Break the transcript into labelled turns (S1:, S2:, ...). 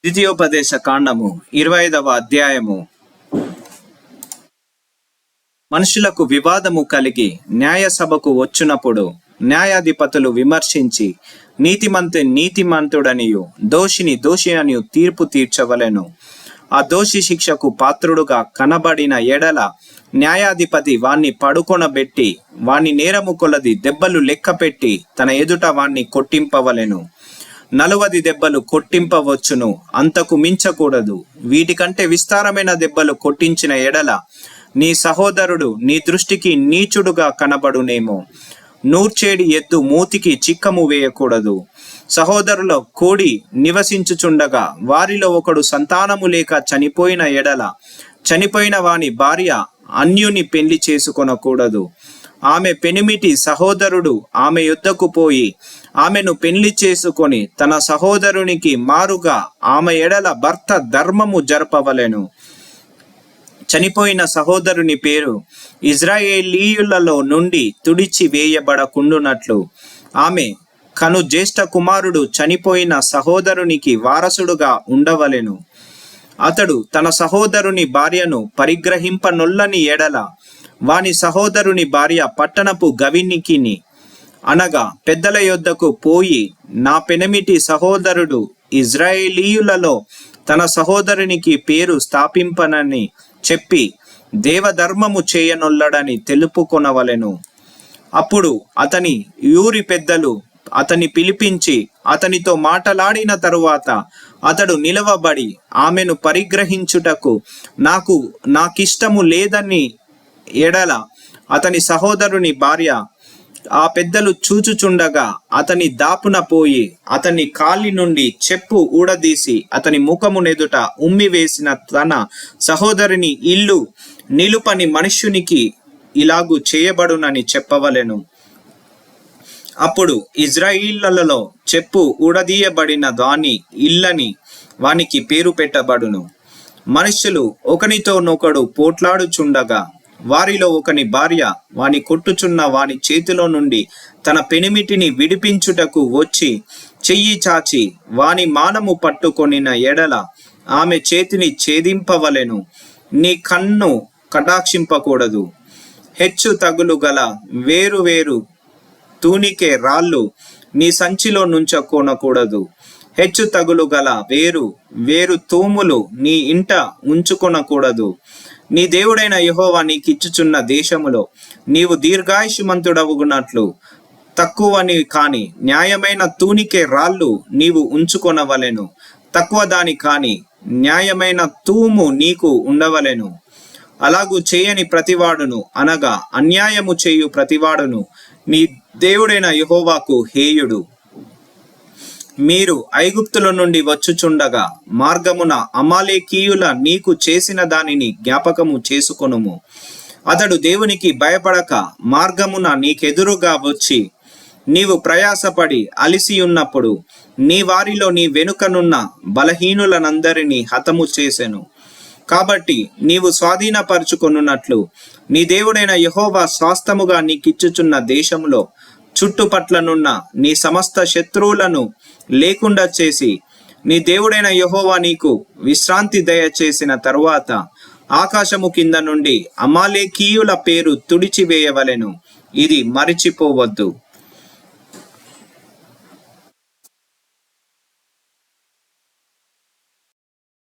S1: ద్వితీయోపదేశ కాండము 25వ అధ్యాయము. మనుషులకు వివాదము కలిగి న్యాయసభకు వచ్చినప్పుడు న్యాయాధిపతులు విమర్శించి నీతిమంతుడనియు దోషిని దోషి అని తీర్పు తీర్చవలెను. ఆ దోషి శిక్షకు పాత్రుడుగా కనబడిన ఎడల న్యాయాధిపతి వాణ్ణి పడుకొనబెట్టి వాణ్ణి నేరము కొలది దెబ్బలు లెక్కపెట్టి తన ఎదుట వాణ్ణి కొట్టింపవలెను. 40 దెబ్బలు కొట్టింపవచ్చును, అంతకు మించకూడదు. వీటికంటే విస్తారమైన దెబ్బలు కొట్టించిన ఎడల నీ సహోదరుడు నీ దృష్టికి నీచుడుగా కనబడునేమో. నూర్చేడి ఎద్దు మూతికి చిక్కము వేయకూడదు. సహోదరుల కోడి నివసించుచుండగా వారిలో ఒకడు సంతానము లేక చనిపోయిన ఎడల చనిపోయిన వాని భార్య అన్యుని పెళ్లి చేసుకొనకూడదు. ఆమె పెనిమిటి సహోదరుడు ఆమె యొద్దకు పోయి ఆమెను పెళ్లి చేసుకొని తన సహోదరునికి మారుగా ఆమె ఎడల భర్త ధర్మము జరపవలెను. చనిపోయిన సహోదరుని పేరు ఇజ్రాయేలీయులలో నుండి తుడిచి వేయబడకుండునట్లు ఆమె కను జ్యేష్ఠ కుమారుడు చనిపోయిన సహోదరునికి వారసుడుగా ఉండవలెను. అతడు తన సహోదరుని భార్యను పరిగ్రహింపనొల్లని ఎడల వాని సహోదరుని భార్య పట్టణపు గవినికిని అనగా పెద్దల యొద్దకు పోయి నా పెనిమిటి సహోదరుడు ఇజ్రాయేలీయులలో తన సహోదరునికి పేరు స్థాపింపనని చెప్పి దేవధర్మము చేయనొల్లడని తెలుపుకొనవలెను. అప్పుడు అతని ఊరి పెద్దలు అతని పిలిపించి అతనితో మాటలాడిన తరువాత అతడు నిలవబడి ఆమెను పరిగ్రహించుటకు నాకిష్టము లేదని ఎడల అతని సహోదరుని భార్య ఆ పెద్దలు చూచుచుండగా అతని దాపున పోయి అతని కాలి నుండి చెప్పు ఊడదీసి అతని ముఖమునెదుట ఉమ్మివేసిన తన సహోదరుని ఇల్లు నిలుపని మనుష్యునికి ఇలాగు చేయబడునని చెప్పవలెను. అప్పుడు ఇజ్రాయిలీలలో చెప్పు ఊడదీయబడిన దాని ఇల్లని వానికి పేరు పెట్టబడును. మనుష్యులు ఒకనితోనొకడు పోట్లాడుచుండగా వారిలో ఒకని భార్య వాని కొట్టుచున్న వాని చేతిలో నుండి తన పెనిమిటిని విడిపించుటకు వచ్చి చెయ్యి చాచి వాని మానము పట్టుకొనిన ఎడల ఆమె చేతిని ఛేదింపవలెను. నీ కన్ను కటాక్షింపకూడదు. హెచ్చు తగులు గల వేరు తూనికే రాళ్ళు నీ సంచిలో నుంచకొనకూడదు. హెచ్చు తగులు గల వేరు తూములు నీ ఇంట ఉంచుకొనకూడదు. నీ దేవుడైన యెహోవా నీకిచ్చుచున్న దేశములో నీవు దీర్ఘాయుష్మంతుడవునట్లు తక్కువని కాని న్యాయమైన తూనికే రాళ్ళు నీవు ఉంచుకొనవలెను. తక్కువ దాని కాని న్యాయమైన తూము నీకు ఉండవలెను. అలాగూ చేయని ప్రతివాడును అనగా అన్యాయము చేయు ప్రతివాడును నీ దేవుడైన యెహోవాకు హేయుడు. మీరు ఐగుప్తుల నుండి వచ్చుచుండగా మార్గమున అమాలేకీయుల నీకు చేసిన దానిని జ్ఞాపకము చేసుకొనుము. అతడు దేవునికి భయపడక మార్గమున నీకెదురుగా వచ్చి నీవు ప్రయాసపడి అలిసి ఉన్నప్పుడు నీ వారిలో నీ వెనుకనున్న బలహీనులనందరినీ హతము చేసెను. కాబట్టి నీవు స్వాధీనపరుచుకొనున్నట్లు నీ దేవుడైన యెహోవా స్వాస్థముగా నీకిచ్చుచున్న దేశంలో చుట్టుపట్లనున్న నీ సమస్త శత్రువులను లేకుండా చేసి నీ దేవుడైన యెహోవా నీకు విశ్రాంతి దయచేసిన తరువాత ఆకాశము కింద నుండి అమాలేకీయుల పేరు తుడిచివేయవలెను. ఇది మరిచిపోవద్దు.